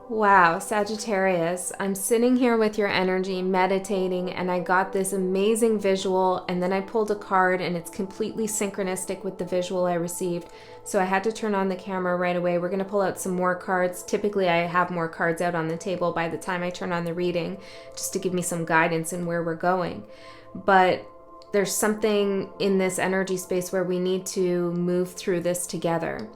Wow, Sagittarius, I'm sitting here with your energy meditating and I got this amazing visual and then I pulled a card and it's completely synchronistic with the visual I received. So I had to turn on the camera right away. We're going to pull out some more cards. Typically I have more cards out on the table by the time I turn on the reading just to give me some guidance in where we're going. But there's something in this energy space where we need to move through this together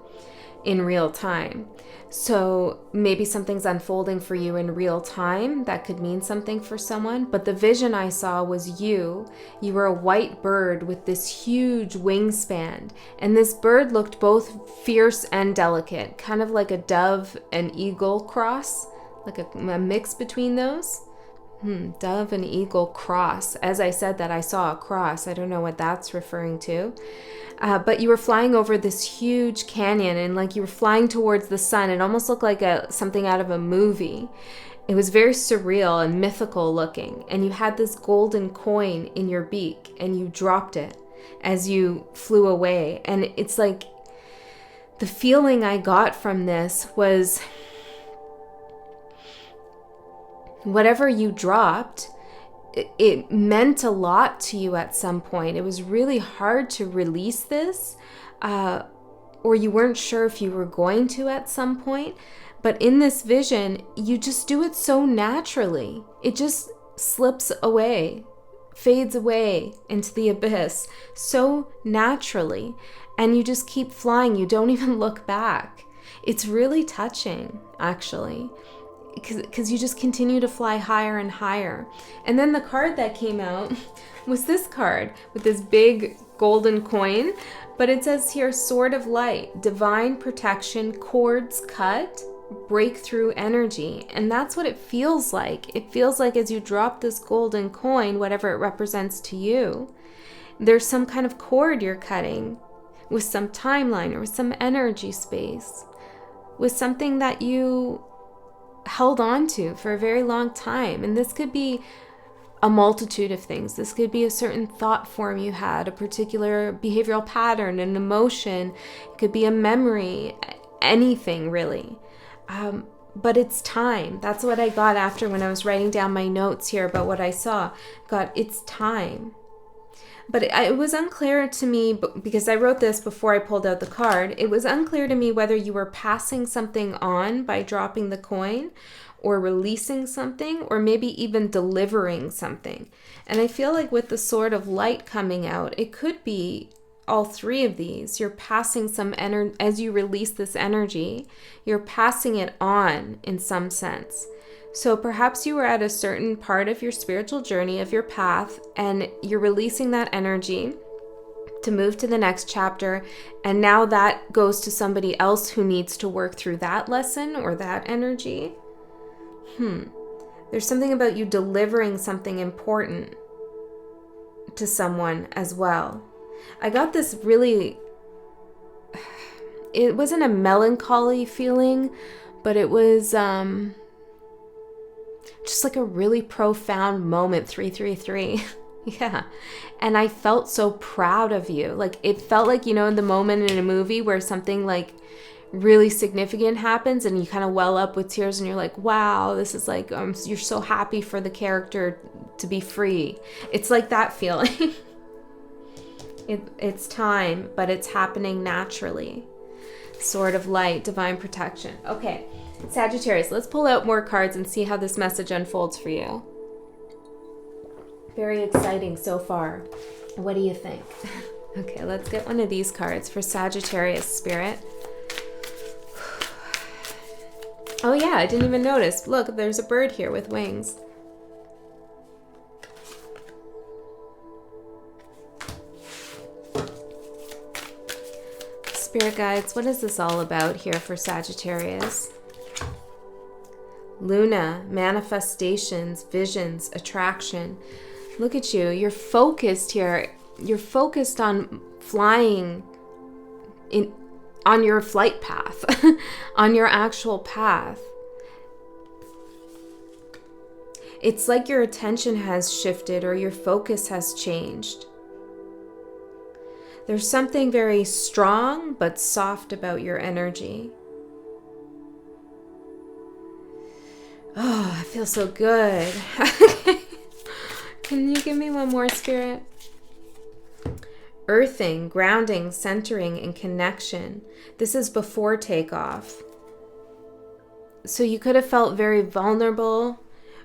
in real time. So maybe something's unfolding for you in real time that could mean something for someone. But the vision I saw was you. You were a white bird with this huge wingspan. And this bird looked both fierce and delicate, kind of like a dove and eagle cross, like a mix between those. Dove and eagle cross. As I said that, I saw a cross. I don't know what that's referring to. But you were flying over this huge canyon and like you were flying towards the sun. It almost looked like something out of a movie. It was very surreal and mythical looking. And you had this golden coin in your beak and you dropped it as you flew away. And it's like the feeling I got from this was whatever you dropped, it meant a lot to you at some point. It was really hard to release this, or you weren't sure if you were going to at some point. But in this vision, you just do it so naturally. It just slips away, fades away into the abyss so naturally. And you just keep flying. You don't even look back. It's really touching, actually. Because you just continue to fly higher and higher. And then the card that came out was this card with this big golden coin, but it says here, Sword of Light, divine protection, cords cut, breakthrough energy. And that's what it feels like. It feels like as you drop this golden coin, whatever it represents to you, there's some kind of cord you're cutting with some timeline or with some energy space, with something that you held on to for a very long time. And this could be a multitude of things. This could be a certain thought form you had, a particular behavioral pattern, an emotion. It could be a memory, anything really. But it's time. That's what I got after when I was writing down my notes here about what I saw. It's time. But it was unclear to me, because I wrote this before I pulled out the card, it was unclear to me whether you were passing something on by dropping the coin or releasing something or maybe even delivering something. And I feel like with the Sword of Light coming out, it could be all three of these. You're passing some energy, as you release this energy, you're passing it on in some sense. So perhaps you were at a certain part of your spiritual journey, of your path, and you're releasing that energy to move to the next chapter. And now that goes to somebody else who needs to work through that lesson or that energy. There's something about you delivering something important to someone as well. I got this really, it wasn't a melancholy feeling, but it was, just like a really profound moment, 333. Yeah. And I felt so proud of you. Like it felt like, you know, in the moment in a movie where something like really significant happens and you kind of well up with tears and you're like, wow, this is like, you're so happy for the character to be free. It's like that feeling. It's time, but it's happening naturally. Sword of Light, divine protection. Okay. Sagittarius, let's pull out more cards and see how this message unfolds for you. Very exciting so far. What do you think? Okay, let's get one of these cards for Sagittarius spirit. Oh yeah, I didn't even notice. Look, there's a bird here with wings. Spirit guides, what is this all about here for Sagittarius? Luna, manifestations, visions, attraction. Look at you. You're focused here. You're focused on flying on your flight path, on your actual path. It's like your attention has shifted or your focus has changed. There's something very strong but soft about your energy. Oh, I feel so good. Can you give me one more, Spirit? Earthing, grounding, centering, and connection. This is before takeoff. So you could have felt very vulnerable,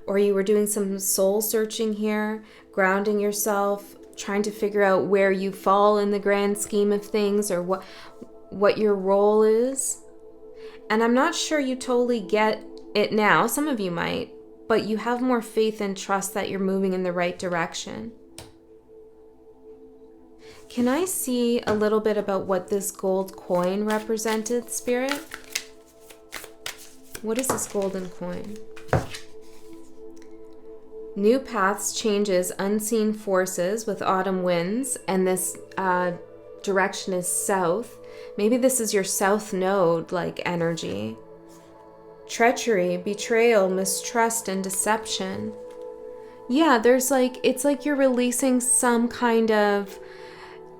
or you were doing some soul searching here, grounding yourself, trying to figure out where you fall in the grand scheme of things, or what your role is. And I'm not sure you totally get it now. Some of you might, but you have more faith and trust that you're moving in the right direction. Can I see a little bit about what this gold coin represented, Spirit? What is this golden coin? New paths, changes, unseen forces with autumn winds, and this direction is south. Maybe this is your south node like energy. Treachery, betrayal, mistrust, and deception. Yeah, it's like you're releasing some kind of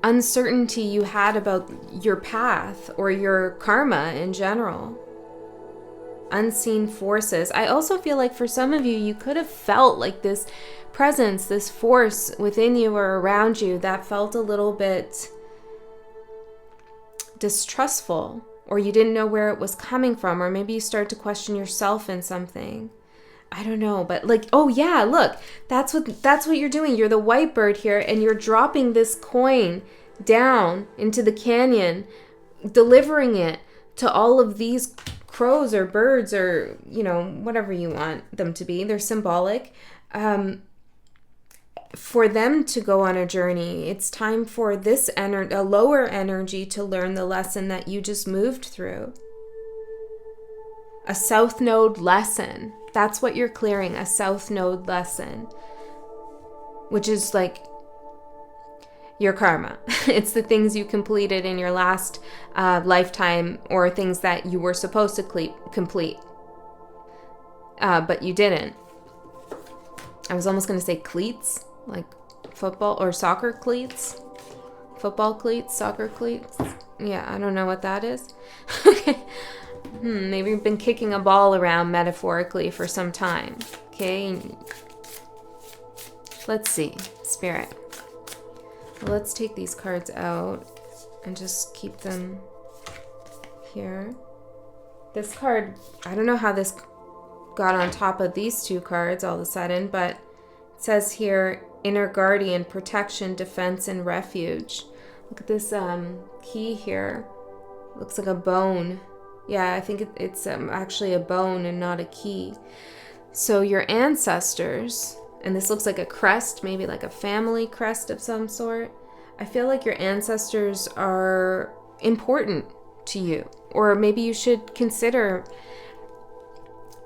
uncertainty you had about your path or your karma in general. Unseen forces. I also feel like for some of you, you could have felt like this presence, this force within you or around you that felt a little bit distrustful, or you didn't know where it was coming from, or maybe you start to question yourself in something. I don't know, but like, oh yeah, look, that's what you're doing. You're the white bird here, and you're dropping this coin down into the canyon, delivering it to all of these crows or birds or, whatever you want them to be. They're symbolic. For them to go on a journey. It's time for a lower energy to learn the lesson that you just moved through. A south node lesson. That's what you're clearing, a south node lesson. Which is like your karma. It's the things you completed in your last lifetime, or things that you were supposed to complete. But you didn't. I was almost going to say cleats. Like football or soccer cleats. Football cleats, soccer cleats. Yeah, I don't know what that is. Okay. Maybe you've been kicking a ball around metaphorically for some time. Okay. Let's see. Spirit. Well, let's take these cards out and just keep them here. This card, I don't know how this got on top of these two cards all of a sudden, but it says here, inner guardian, protection, defense, and refuge. Look at this key here. Looks like a bone. Yeah, I think it's actually a bone and not a key. So your ancestors, and this looks like a crest, maybe like a family crest of some sort. I feel like your ancestors are important to you. Or maybe you should consider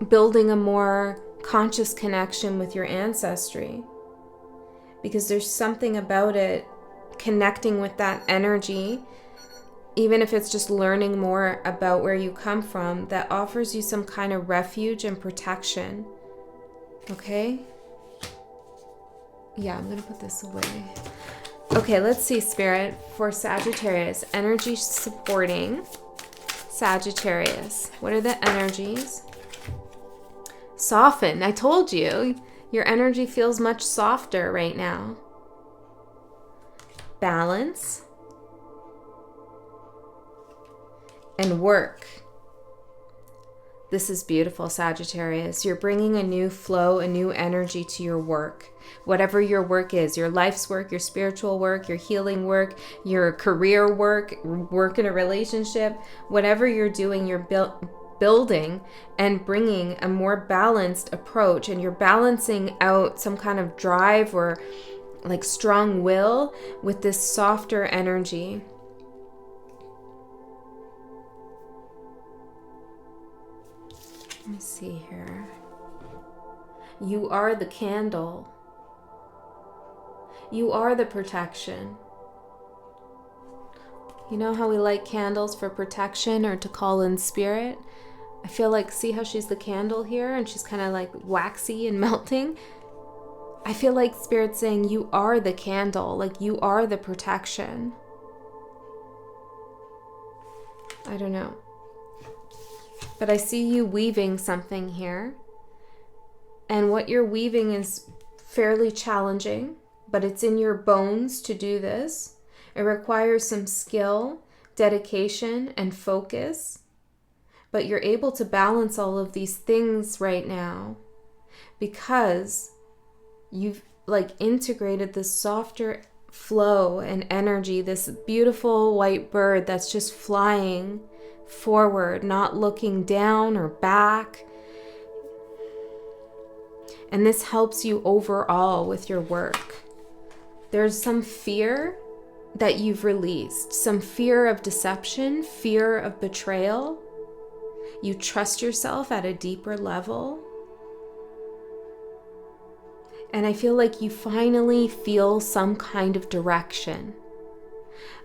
building a more conscious connection with your ancestry. Because there's something about it, connecting with that energy, even if it's just learning more about where you come from, that offers you some kind of refuge and protection. Okay? Yeah, I'm going to put this away. Okay, let's see, Spirit, for Sagittarius. Energy supporting Sagittarius. What are the energies? Soften. I told you. Your energy feels much softer right now. Balance. And work. This is beautiful, Sagittarius. You're bringing a new flow, a new energy to your work. Whatever your work is, your life's work, your spiritual work, your healing work, your career work, work in a relationship, whatever you're doing, you're building and bringing a more balanced approach, and you're balancing out some kind of drive or like strong will with this softer energy. Let me see here. You are the candle. You are the protection. You know how we light candles for protection or to call in spirit? I feel like, see how she's the candle here and she's kind of like waxy and melting? I feel like Spirit's saying you are the candle, like you are the protection. I don't know. But I see you weaving something here. And what you're weaving is fairly challenging, but it's in your bones to do this. It requires some skill, dedication, and focus. But you're able to balance all of these things right now because you've like integrated this softer flow and energy, this beautiful white bird that's just flying forward, not looking down or back. And this helps you overall with your work. There's some fear that you've released, some fear of deception, fear of betrayal. You trust yourself at a deeper level. And I feel like you finally feel some kind of direction,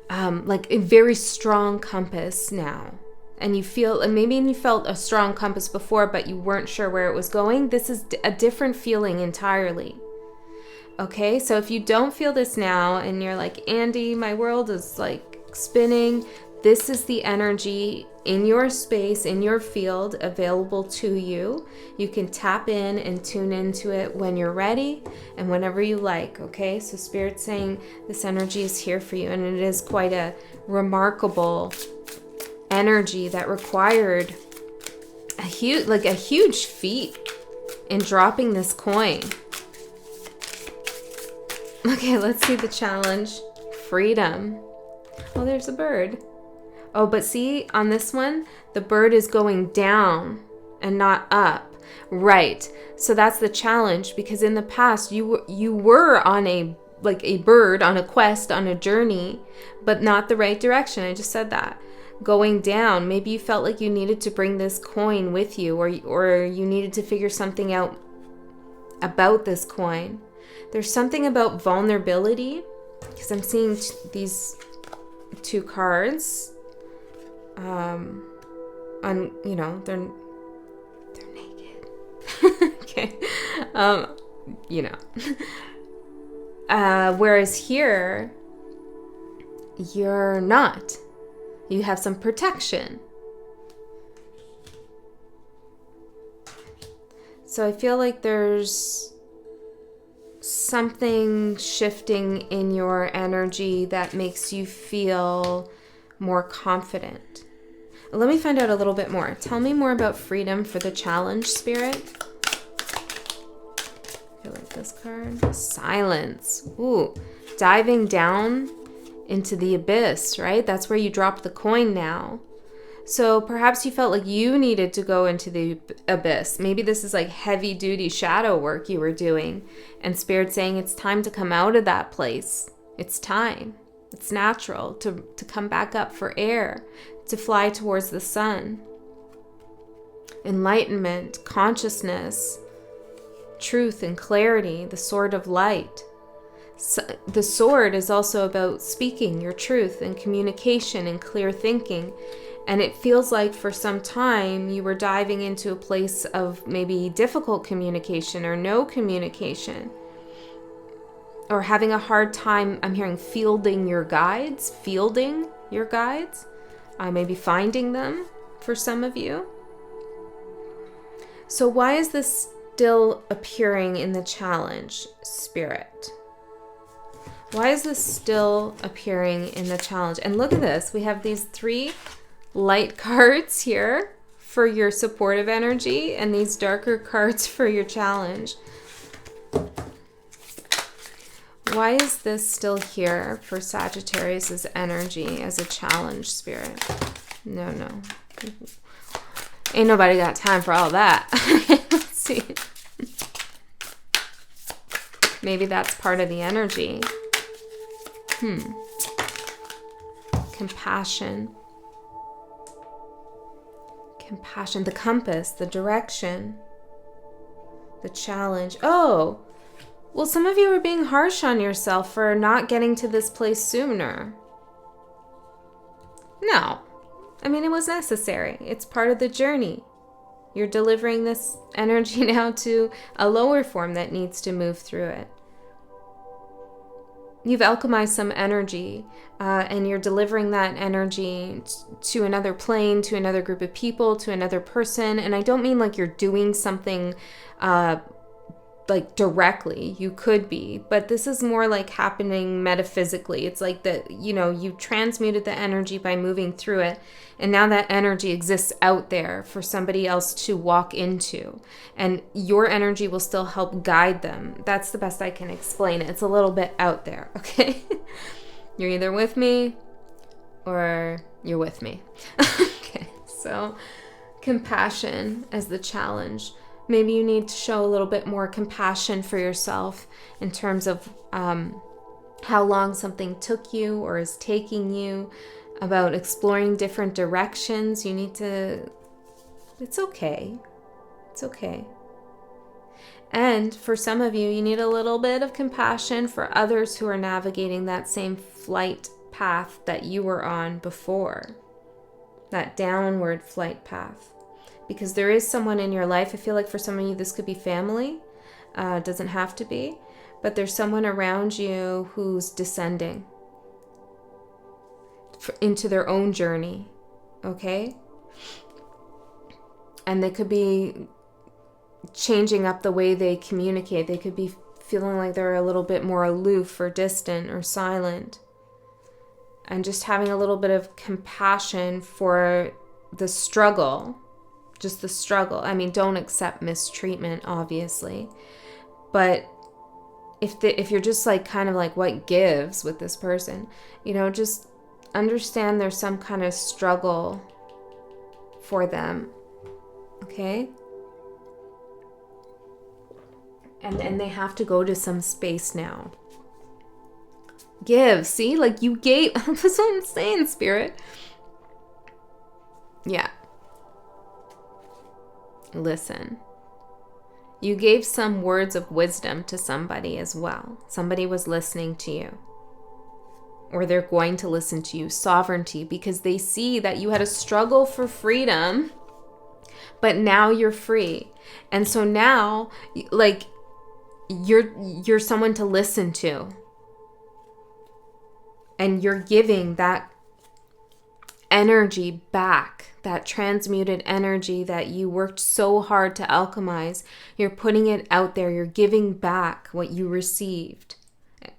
like a very strong compass now. And you feel, and maybe you felt a strong compass before, but you weren't sure where it was going. This is a different feeling entirely. Okay, so if you don't feel this now and you're like, Andy, my world is like spinning, this is the energy in your space, in your field, available to you. You can tap in and tune into it when you're ready and whenever you like, okay? So Spirit's saying this energy is here for you, and it is quite a remarkable energy that required a huge feat in dropping this coin. Okay, let's see the challenge. Freedom. Oh, there's a bird. Oh, but see, on this one, the bird is going down and not up. Right. So that's the challenge, because in the past you were on a bird on a quest, on a journey, but not the right direction. I just said that. Going down. Maybe you felt like you needed to bring this coin with you, or you needed to figure something out about this coin. There's something about vulnerability, because I'm seeing these two cards. They're naked. Okay. Whereas here, you're not. You have some protection. So I feel like there's something shifting in your energy that makes you feel more confident. Let me find out a little bit more. Tell me more about freedom for the challenge, Spirit. I feel like this card. Silence. Ooh, diving down into the abyss, right? That's where you dropped the coin now. So perhaps you felt like you needed to go into the abyss. Maybe this is like heavy duty shadow work you were doing, and Spirit's saying it's time to come out of that place. It's time. It's natural to come back up for air, to fly towards the sun. Enlightenment, consciousness, truth and clarity, the sword of light. So the sword is also about speaking your truth and communication and clear thinking. And it feels like for some time you were diving into a place of maybe difficult communication or no communication, or having a hard time, I'm hearing, fielding your guides, maybe finding them for some of you. So why is this still appearing in the challenge, Spirit? Why is this still appearing in the challenge? And look at this. We have these 3 light cards here for your supportive energy and these darker cards for your challenge. Why is this still here for Sagittarius' energy as a challenge, Spirit? No. Ain't nobody got time for all that. Let's see. Maybe that's part of the energy. Compassion, the compass, the direction, the challenge. Oh, well, some of you are being harsh on yourself for not getting to this place sooner. No, I mean, it was necessary. It's part of the journey. You're delivering this energy now to a lower form that needs to move through it. You've alchemized some energy, and you're delivering that energy to another plane, to another group of people, to another person. And I don't mean like you're doing something like directly, you could be, but this is more like happening metaphysically. It's like that, you know, you transmuted the energy by moving through it, and now that energy exists out there for somebody else to walk into, and your energy will still help guide them. That's the best I can explain it. It's a little bit out there, okay? You're either with me or you're with me. Okay, so compassion as the challenge. Maybe you need to show a little bit more compassion for yourself in terms of how long something took you or is taking you, about exploring different directions. You need to, it's okay. It's okay. And for some of you, you need a little bit of compassion for others who are navigating that same flight path that you were on before, that downward flight path. Because there is someone in your life, I feel like for some of you this could be family, doesn't have to be, but there's someone around you who's descending into their own journey, okay? And they could be changing up the way they communicate. They could be feeling like they're a little bit more aloof or distant or silent. And just having a little bit of compassion for the struggle. Just the struggle. I mean, don't accept mistreatment, obviously. But if you're just like kind of like what gives with this person, you know, just understand there's some kind of struggle for them. Okay? And they have to go to some space now. Give. See? Like you gave. That's what I'm saying, Spirit. Yeah. Listen, you gave some words of wisdom to somebody as well. Somebody was listening to you, or they're going to listen to you. Sovereignty, because they see that you had a struggle for freedom, but now you're free. And so now, like, you're someone to listen to, and you're giving that energy back. That transmuted energy that you worked so hard to alchemize, you're putting it out there. You're giving back what you received.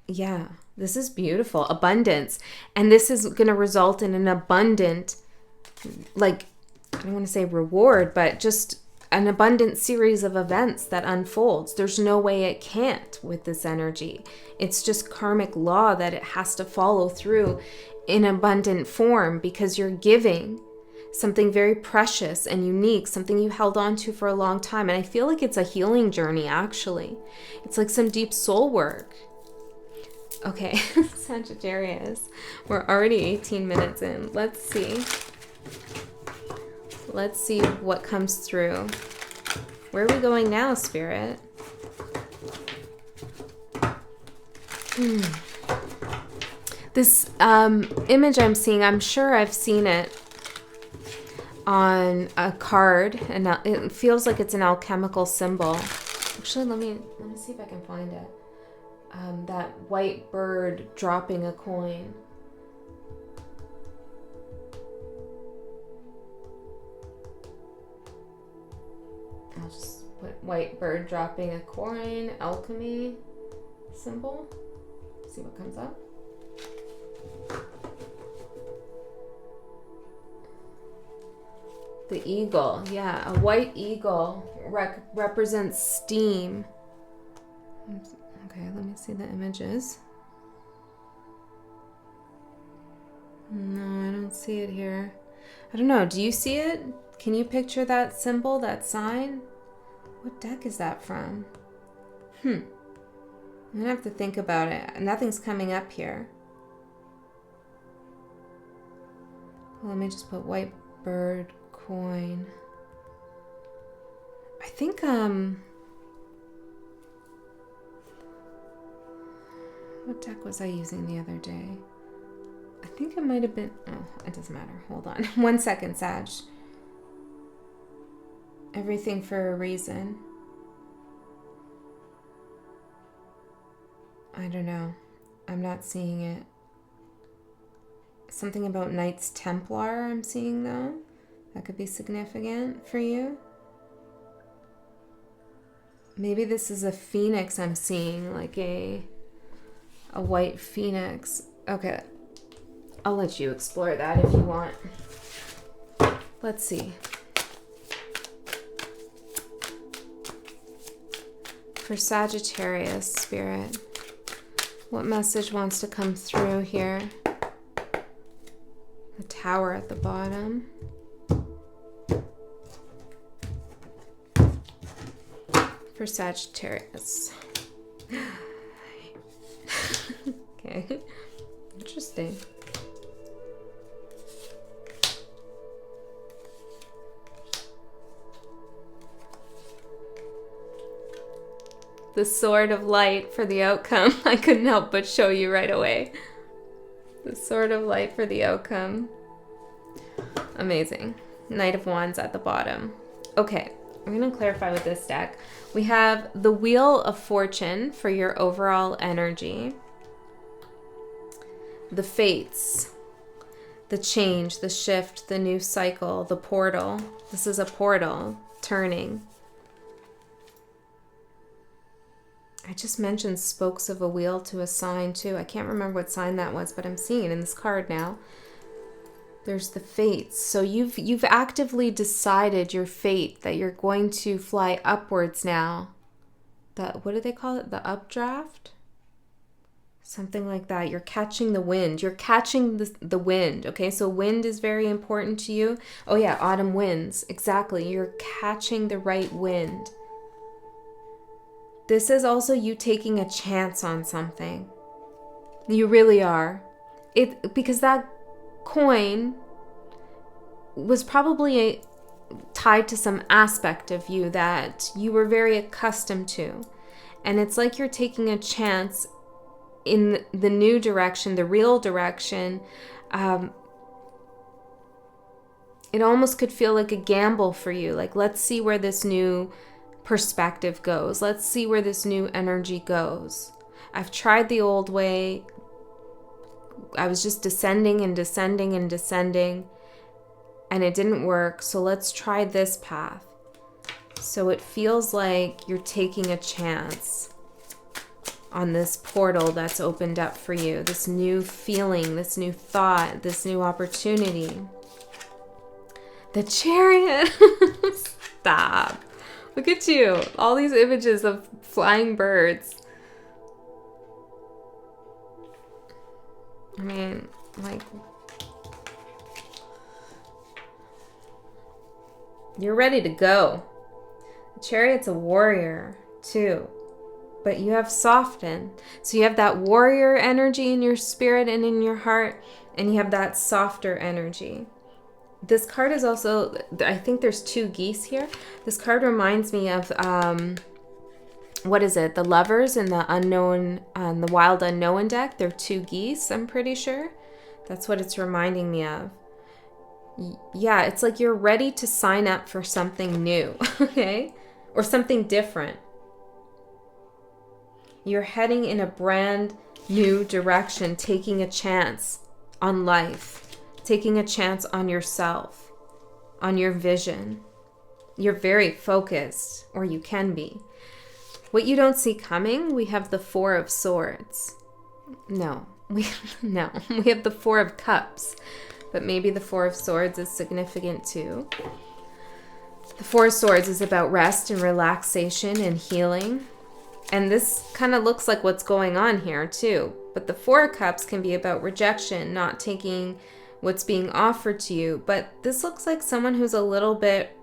Yeah, this is beautiful. Abundance. And this is going to result in an abundant, like, I don't want to say reward, but just an abundant series of events that unfolds. There's no way it can't with this energy. It's just karmic law that it has to follow through in abundant form, because you're giving something very precious and unique, something you held on to for a long time. And I feel like it's a healing journey, actually. It's like some deep soul work. Okay, Sagittarius. We're already 18 minutes in. Let's see. Let's see what comes through. Where are we going now, Spirit? This image I'm seeing, I'm sure I've seen it on a card, and it feels like it's an alchemical symbol. Actually, let me see if I can find it. That white bird dropping a coin. I'll just put white bird dropping a coin, alchemy symbol. See what comes up. The eagle, yeah, a white eagle represents steam. Okay, let me see the images. No, I don't see it here. I don't know, do you see it? Can you picture that symbol, that sign? What deck is that from? I'm gonna have to think about it. Nothing's coming up here. Well, let me just put white bird coin. I think what deck was I using the other day? I think it might have been, oh, it doesn't matter. Hold on. 1 second, Sag. Everything for a reason. I don't know. I'm not seeing it. Something about Knights Templar I'm seeing though. That could be significant for you. Maybe this is a phoenix I'm seeing, like a white phoenix. Okay, I'll let you explore that if you want. Let's see. For Sagittarius, Spirit, what message wants to come through here? The Tower at the bottom. For Sagittarius. Okay, interesting. The Sword of Light for the outcome. I couldn't help but show you right away. The Sword of Light for the outcome. Amazing. Knight of Wands at the bottom. Okay, I'm going to clarify with this deck. We have the Wheel of Fortune for your overall energy. The Fates. The change, the shift, the new cycle, the portal. This is a portal turning. I just mentioned spokes of a wheel to a sign too. I can't remember what sign that was, but I'm seeing it in this card now. There's the Fates. So you've actively decided your fate, that you're going to fly upwards now. What do they call it? The updraft? Something like that. You're catching the wind. You're catching the wind. Okay, so wind is very important to you. Oh yeah, autumn winds. Exactly. You're catching the right wind. This is also you taking a chance on something. You really are. Because that coin was probably tied to some aspect of you that you were very accustomed to. And it's like you're taking a chance in the new direction, the real direction. It almost could feel like a gamble for you. Like, let's see where this new perspective goes. Let's see where this new energy goes. I've tried the old way. I was just descending and descending and descending, and it didn't work. So let's try this path. So it feels like you're taking a chance on this portal that's opened up for you. This new feeling, this new thought, this new opportunity. The Chariot. Stop. Look at you. All these images of flying birds. I mean, like, you're ready to go. The Chariot's a warrior too, but you have softened. So you have that warrior energy in your spirit and in your heart, and you have that softer energy. This card is also, I think there's two geese here. This card reminds me of, what is it? The Lovers in the Unknown, the Wild Unknown deck. They're two geese, I'm pretty sure. That's what it's reminding me of. Yeah, it's like you're ready to sign up for something new, okay? Or something different. You're heading in a brand new direction, taking a chance on life. Taking a chance on yourself, on your vision. You're very focused, or you can be. What you don't see coming, we have the Four of Swords. No, we have the Four of Cups, but maybe the Four of Swords is significant too. The Four of Swords is about rest and relaxation and healing. And this kind of looks like what's going on here too. But the Four of Cups can be about rejection, not taking what's being offered to you. But this looks like someone who's a little bit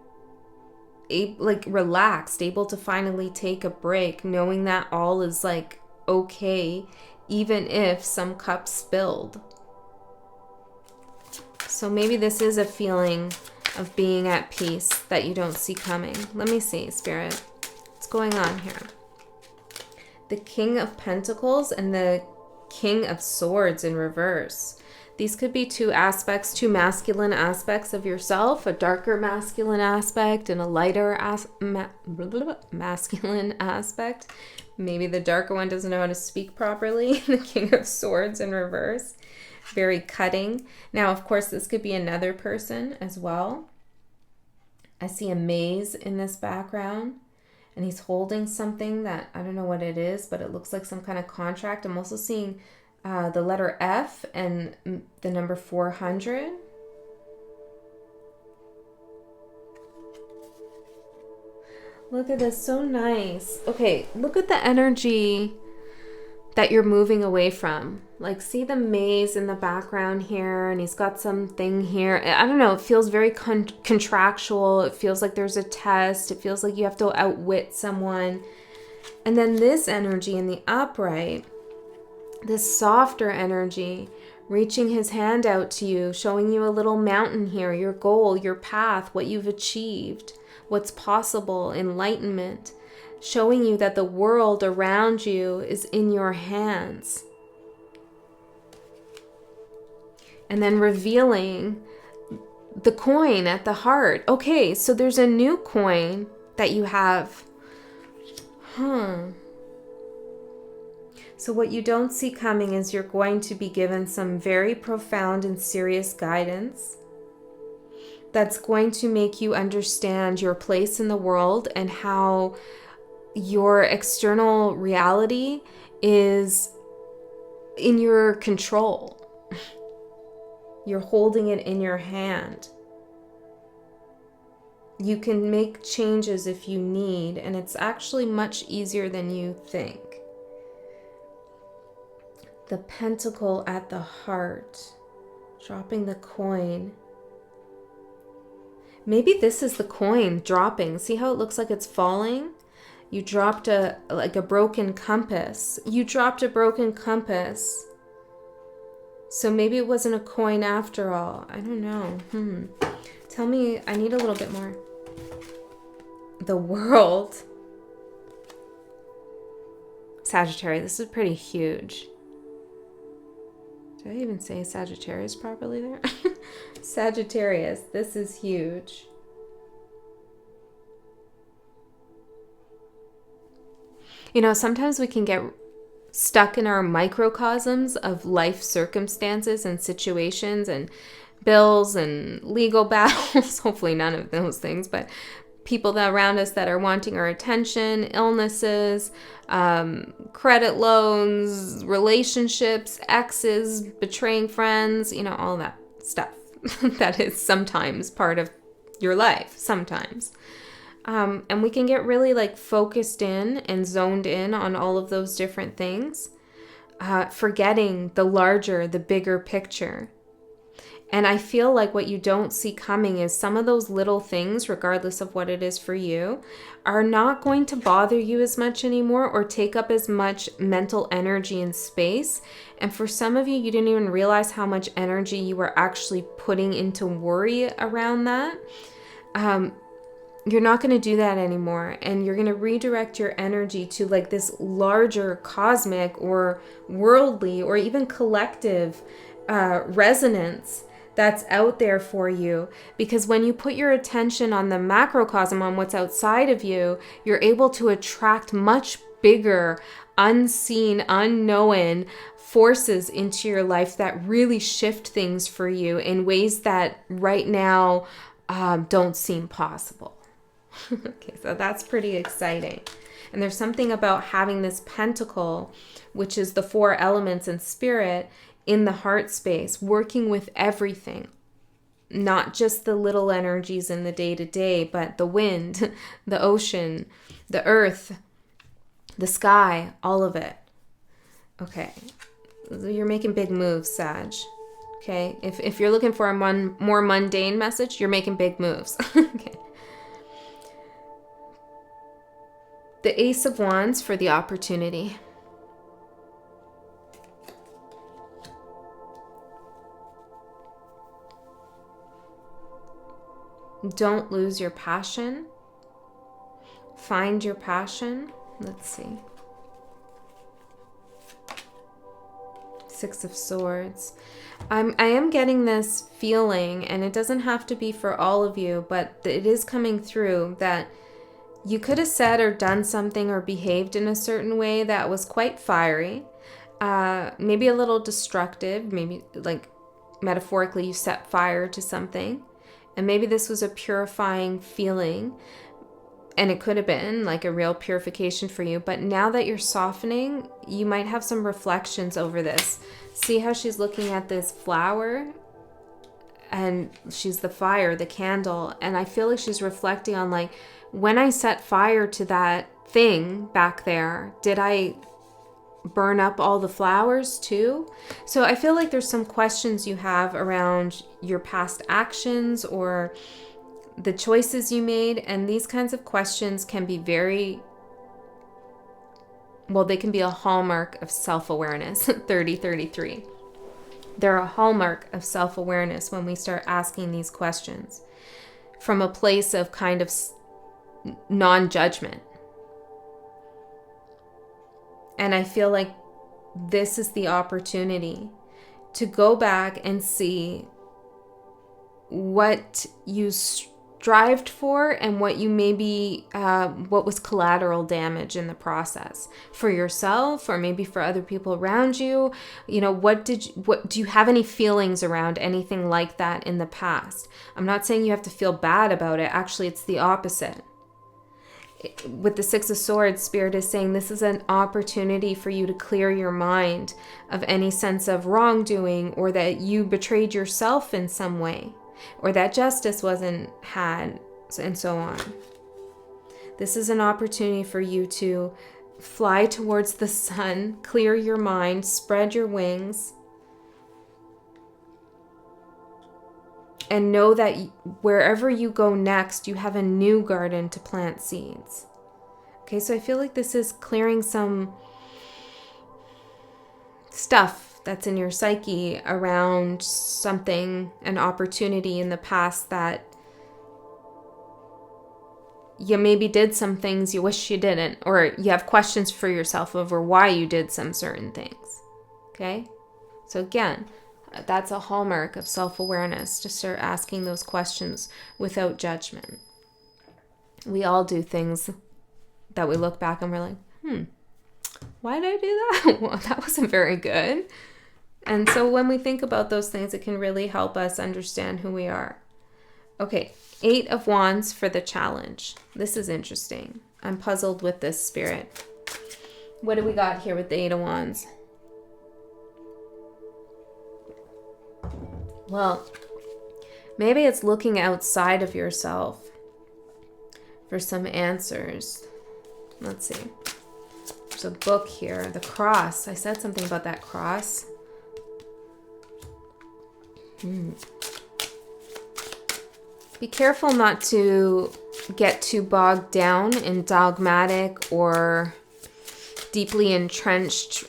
relaxed, able to finally take a break, knowing that all is like okay, even if some cups spilled. So maybe this is a feeling of being at peace that you don't see coming. Let me see, Spirit. What's going on here? The King of Pentacles and the King of Swords in reverse. These could be two aspects, two masculine aspects of yourself, a darker masculine aspect and a lighter masculine aspect. Maybe the darker one doesn't know how to speak properly. The King of Swords in reverse. Very cutting. Now, of course, this could be another person as well. I see a maze in this background. And he's holding something that, I don't know what it is, but it looks like some kind of contract. I'm also seeing the letter F and the number 400. Look at this, so nice. Okay, look at the energy that you're moving away from. Like, see the maze in the background here, and he's got something here. I don't know, it feels very contractual. It feels like there's a test. It feels like you have to outwit someone. And then this energy in the upright, this softer energy, reaching his hand out to you, showing you a little mountain here, your goal, your path, what you've achieved, what's possible, enlightenment, showing you that the world around you is in your hands. And then revealing the coin at the heart. Okay, so there's a new coin that you have. So what you don't see coming is you're going to be given some very profound and serious guidance that's going to make you understand your place in the world and how your external reality is in your control. You're holding it in your hand. You can make changes if you need, and it's actually much easier than you think. The pentacle at the heart, dropping the coin. Maybe this is the coin dropping. See how it looks like it's falling? You dropped a broken compass. You dropped a broken compass. So maybe it wasn't a coin after all. I don't know. Tell me, I need a little bit more. The world. Sagittarius, this is pretty huge. Did I even say Sagittarius properly there? Sagittarius, this is huge. You know, sometimes we can get stuck in our microcosms of life circumstances and situations and bills and legal battles. Hopefully none of those things, but people that around us that are wanting our attention, illnesses, credit loans, relationships, exes, betraying friends, you know, all that stuff that is sometimes part of your life, sometimes. And we can get really like focused in and zoned in on all of those different things, forgetting the larger, the bigger picture. And I feel like what you don't see coming is some of those little things, regardless of what it is for you, are not going to bother you as much anymore or take up as much mental energy and space. And for some of you, you didn't even realize how much energy you were actually putting into worry around that. You're not going to do that anymore. And you're going to redirect your energy to like this larger cosmic or worldly or even collective resonance that's out there for you. Because when you put your attention on the macrocosm, on what's outside of you, you're able to attract much bigger, unseen, unknown forces into your life that really shift things for you in ways that right now don't seem possible. Okay, so that's pretty exciting. And there's something about having this pentacle, which is the 4 elements in spirit, in the heart space, working with everything, not just the little energies in the day-to-day, but the wind, the ocean, the earth, the sky, all of it. Okay, you're making big moves, Sag. Okay, if you're looking for a more mundane message, you're making big moves. Okay. The Ace of Wands for the opportunity. Don't lose your passion. Find your passion. Let's see. 6 of Swords. I am getting this feeling, and it doesn't have to be for all of you, but it is coming through that you could have said or done something or behaved in a certain way that was quite fiery, maybe a little destructive, maybe like metaphorically you set fire to something, and maybe this was a purifying feeling. And it could have been like a real purification for you. But now that you're softening, you might have some reflections over this. See how she's looking at this flower? And she's the fire, the candle. And I feel like she's reflecting on like, when I set fire to that thing back there, did I burn up all the flowers too? So I feel like there's some questions you have around your past actions or the choices you made. And these kinds of questions can be they can be a hallmark of self-awareness. 3033. They're a hallmark of self-awareness when we start asking these questions from a place of kind of non-judgment. And I feel like this is the opportunity to go back and see what you strived for and what you maybe, what was collateral damage in the process for yourself or maybe for other people around you. You know, what do you have any feelings around anything like that in the past? I'm not saying you have to feel bad about it. Actually, it's the opposite. With the Six of Swords, Spirit is saying this is an opportunity for you to clear your mind of any sense of wrongdoing or that you betrayed yourself in some way or that justice wasn't had and so on. This is an opportunity for you to fly towards the sun, clear your mind, spread your wings, and know that wherever you go next, you have a new garden to plant seeds. Okay, so I feel like this is clearing some stuff that's in your psyche around something, an opportunity in the past that you maybe did some things you wish you didn't, or you have questions for yourself over why you did some certain things. Okay, so again, that's a hallmark of self-awareness, to start asking those questions without judgment. We all do things that we look back and we're like, why did I do that? Well, that wasn't very good. And so when we think about those things, it can really help us understand who we are. Okay, 8 of Wands for the challenge. This is interesting. I'm puzzled with this, Spirit. What do we got here with the 8 of Wands? Well, maybe it's looking outside of yourself for some answers. Let's see. There's a book here, The Cross. I said something about that cross. Be careful not to get too bogged down in dogmatic or deeply entrenched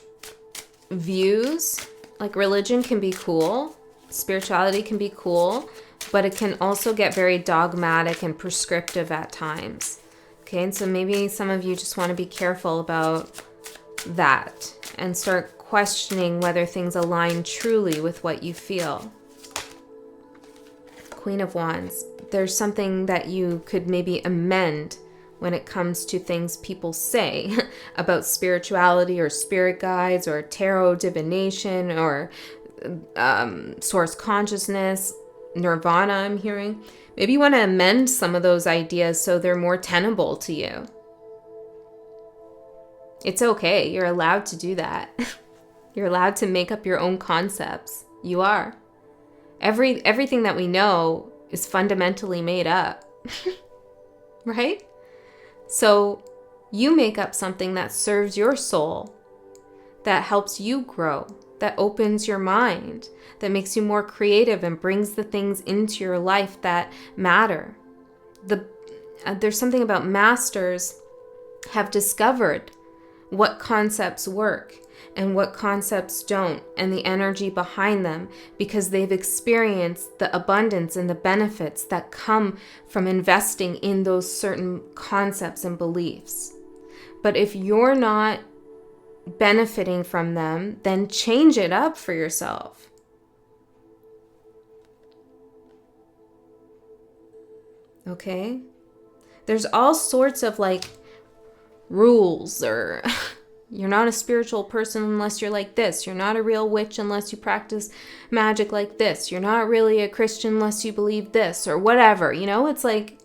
views. Like, religion can be cool. Spirituality can be cool, but it can also get very dogmatic and prescriptive at times. Okay, and so maybe some of you just want to be careful about that and start questioning whether things align truly with what you feel. Queen of Wands, there's something that you could maybe amend when it comes to things people say about spirituality or spirit guides or tarot divination or source consciousness, nirvana, I'm hearing. Maybe you want to amend some of those ideas so they're more tenable to you. It's okay. You're allowed to do that. You're allowed to make up your own concepts. You are. Everything that we know is fundamentally made up. Right? So you make up something that serves your soul, that helps you grow, that opens your mind, that makes you more creative and brings the things into your life that matter. There's something about masters have discovered what concepts work and what concepts don't, and the energy behind them, because they've experienced the abundance and the benefits that come from investing in those certain concepts and beliefs. But if you're not benefiting from them, then change it up for yourself. Okay? There's all sorts of rules, or you're not a spiritual person unless you're like this. You're not a real witch unless you practice magic like this. You're not really a Christian unless you believe this, or whatever. You know, it's like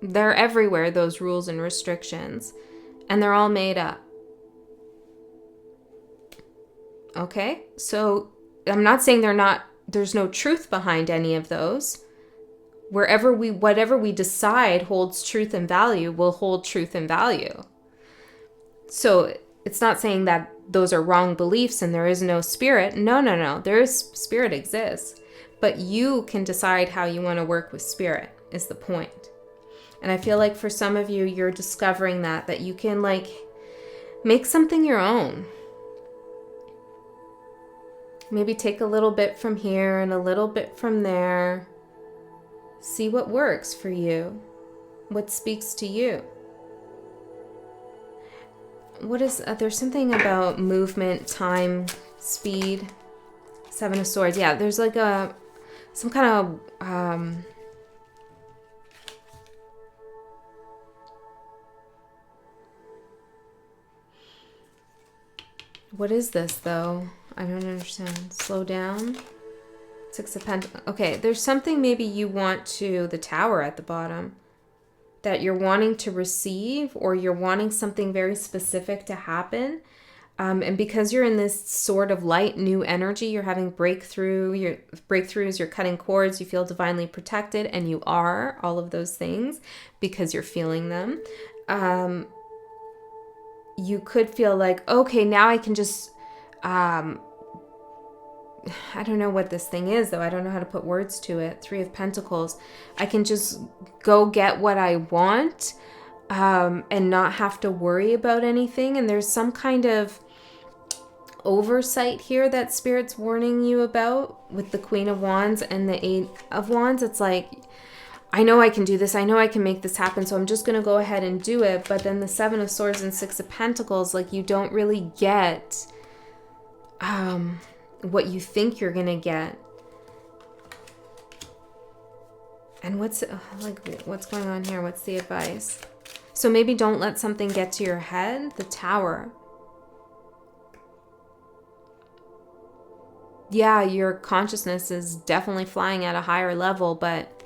They're everywhere, those rules and restrictions. And they're all made up. Okay? So I'm not saying there's no truth behind any of those. Whatever we decide holds truth and value will hold truth and value. So it's not saying that those are wrong beliefs and there is no spirit. No. Spirit exists. But you can decide how you want to work with spirit is the point. And I feel like for some of you, you're discovering that you can like make something your own. Maybe take a little bit from here and a little bit from there. See what works for you. What speaks to you. There's something about movement, time, speed. Seven of Swords. Yeah, there's like some kind of what is this though? I don't understand. Slow down. Six of Pentacles. Okay, there's something maybe you want the Tower at the bottom, that you're wanting to receive, or you're wanting something very specific to happen. And because you're in this sort of light, new energy, you're having breakthroughs, you're cutting cords, you feel divinely protected, and you are all of those things because you're feeling them. You could feel like, okay, now I can just, I don't know what this thing is, though. I don't know how to put words to it. Three of Pentacles. I can just go get what I want and not have to worry about anything. And there's some kind of oversight here that Spirit's warning you about with the Queen of Wands and the Eight of Wands. It's like, I know I can do this. I know I can make this happen. So I'm just going to go ahead and do it. But then the Seven of Swords and Six of Pentacles, like you don't really get what you think you're going to get. And what's going on here? What's the advice? So maybe don't let something get to your head. The Tower. Yeah, your consciousness is definitely flying at a higher level, but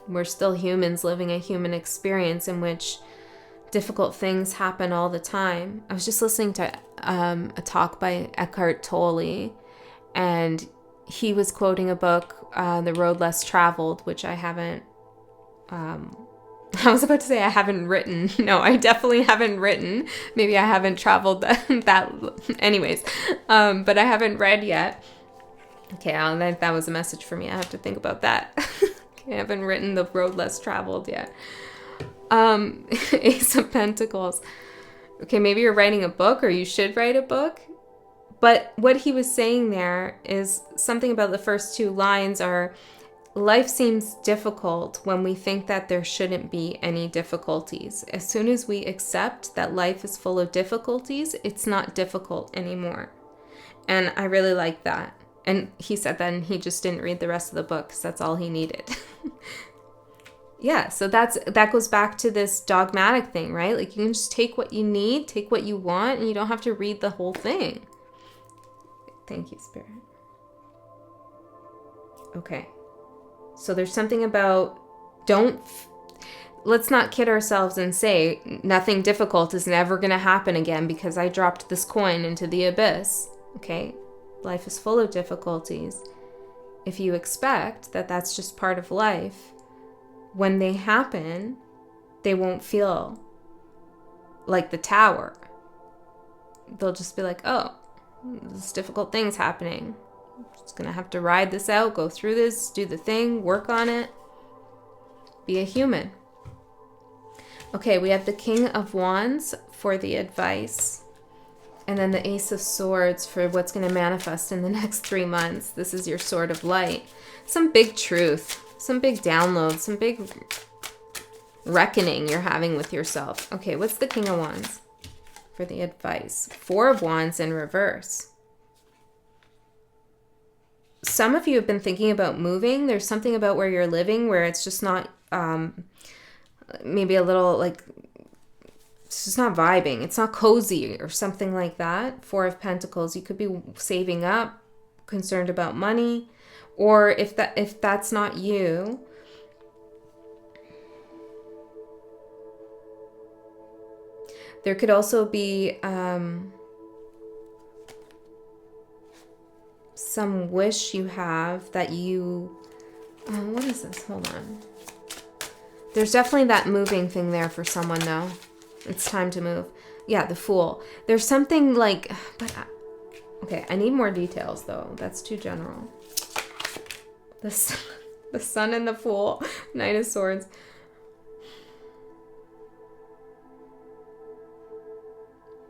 we're still humans living a human experience in which difficult things happen all the time. I was just listening to a talk by Eckhart Tolle, and he was quoting a book, The Road Less Traveled, which I haven't, I was about to say I haven't written. No, I definitely haven't written. Maybe I haven't traveled that anyways, but I haven't read yet. Okay, that was a message for me. I have to think about that. Okay, I haven't written The Road Less Traveled yet. Ace of Pentacles. Okay, maybe you're writing a book, or you should write a book. But what he was saying there is something about the first two lines are, life seems difficult when we think that there shouldn't be any difficulties. As soon as we accept that life is full of difficulties, it's not difficult anymore. And I really like that. And he said that, and he just didn't read the rest of the book because that's all he needed. Yeah, so that goes back to this dogmatic thing, right? Like you can just take what you need, take what you want, and you don't have to read the whole thing. Thank you, Spirit. Okay. So there's something about let's not kid ourselves and say nothing difficult is never going to happen again because I dropped this coin into the abyss. Okay? Life is full of difficulties. If you expect that that's just part of life, when they happen, they won't feel like the Tower. They'll just be like, oh, there's difficult things happening. I'm just going to have to ride this out, go through this, do the thing, work on it. Be a human. Okay, we have the King of Wands for the advice. And then the Ace of Swords for what's going to manifest in the next 3 months. This is your sword of light. Some big truth. Some big downloads, some big reckoning you're having with yourself. Okay, what's the King of Wands for the advice? Four of Wands in reverse. Some of you have been thinking about moving. There's something about where you're living where it's just not, maybe a little like, it's just not vibing. It's not cozy or something like that. Four of Pentacles. You could be saving up, concerned about money. Or if that's not you, There could also be some wish you have that you... what is this? Hold on. There's definitely that moving thing there for someone, though. It's time to move. Yeah, the Fool. There's something like... okay, I need more details, though. That's too general. The Sun and the Fool. Knight of Swords.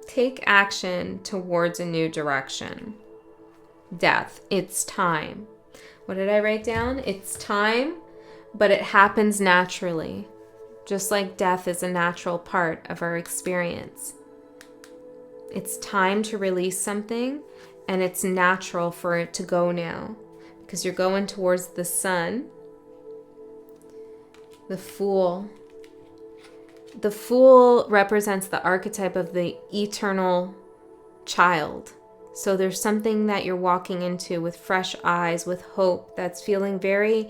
Take action towards a new direction. Death. It's time. What did I write down? It's time, but it happens naturally. Just like death is a natural part of our experience. It's time to release something, and it's natural for it to go now. Because you're going towards the Sun. The Fool. The Fool represents the archetype of the eternal child. So there's something that you're walking into with fresh eyes, with hope, that's feeling very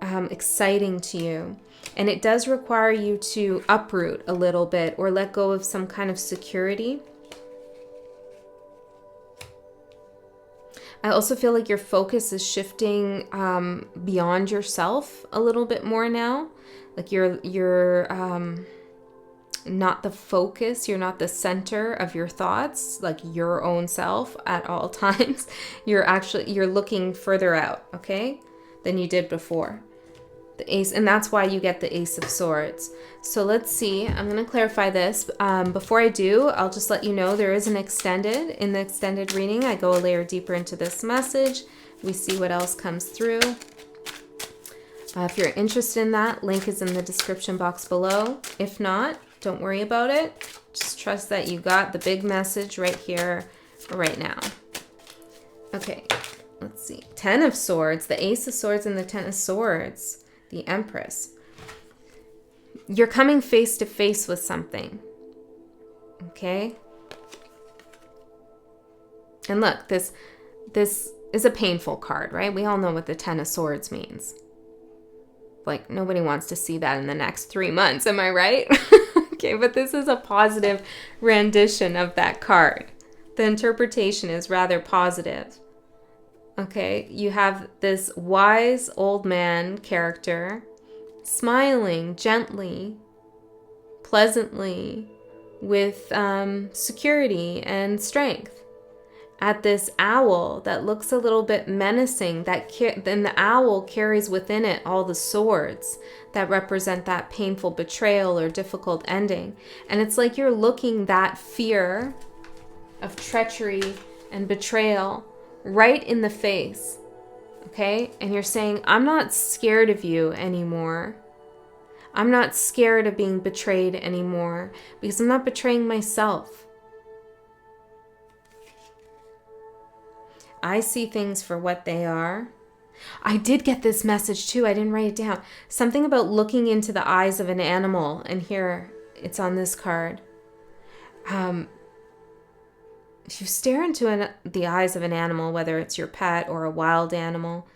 exciting to you. And it does require you to uproot a little bit or let go of some kind of security. I also feel like your focus is shifting beyond yourself a little bit more now. Like you're not the focus, you're not the center of your thoughts, like your own self at all times. You're looking further out, okay, than you did before. The Ace, and that's why you get the Ace of Swords. So let's see, I'm going to clarify this. Before I do, I'll just let you know there is in the extended reading, I go a layer deeper into this message. We see what else comes through. If you're interested in that, link is in the description box below. If not, don't worry about it. Just trust that you got the big message right here, right now. Okay, let's see. 10 of Swords, the Ace of Swords and the 10 of Swords, the Empress. You're coming face to face with something. Okay? And look, this is a painful card, right? We all know what the 10 of Swords means. Like, nobody wants to see that in the next 3 months, am I right? Okay, but this is a positive rendition of that card. The interpretation is rather positive. Okay, you have this wise old man character smiling gently, pleasantly, with security and strength at this owl that looks a little bit menacing. Then the owl carries within it all the swords that represent that painful betrayal or difficult ending. And it's like you're looking that fear of treachery and betrayal right in the face, okay? And you're saying, I'm not scared of you anymore. I'm not scared of being betrayed anymore because I'm not betraying myself. I see things for what they are. I did get this message too. I didn't write it down. Something about looking into the eyes of an animal. And here, it's on this card. If you stare into the eyes of an animal, whether it's your pet or a wild animal,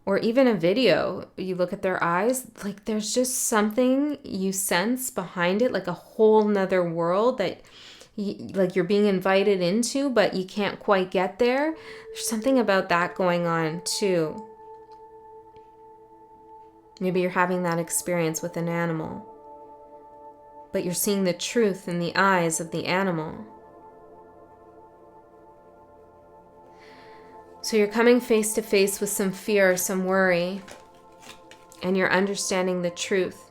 or even a video, you look at their eyes, like there's just something you sense behind it, like a whole nother world that like you're being invited into, but you can't quite get there. There's something about that going on too. Maybe you're having that experience with an animal, but you're seeing the truth in the eyes of the animal. So you're coming face to face with some fear, some worry, and you're understanding the truth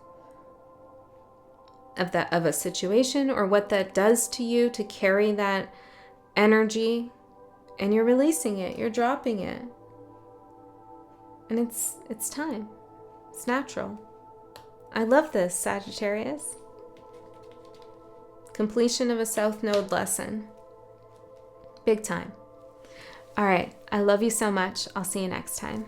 of a situation or what that does to you to carry that energy, and you're releasing it, you're dropping it. And it's time. It's natural. I love this, Sagittarius. Completion of a South Node lesson. Big time. All right. I love you so much. I'll see you next time.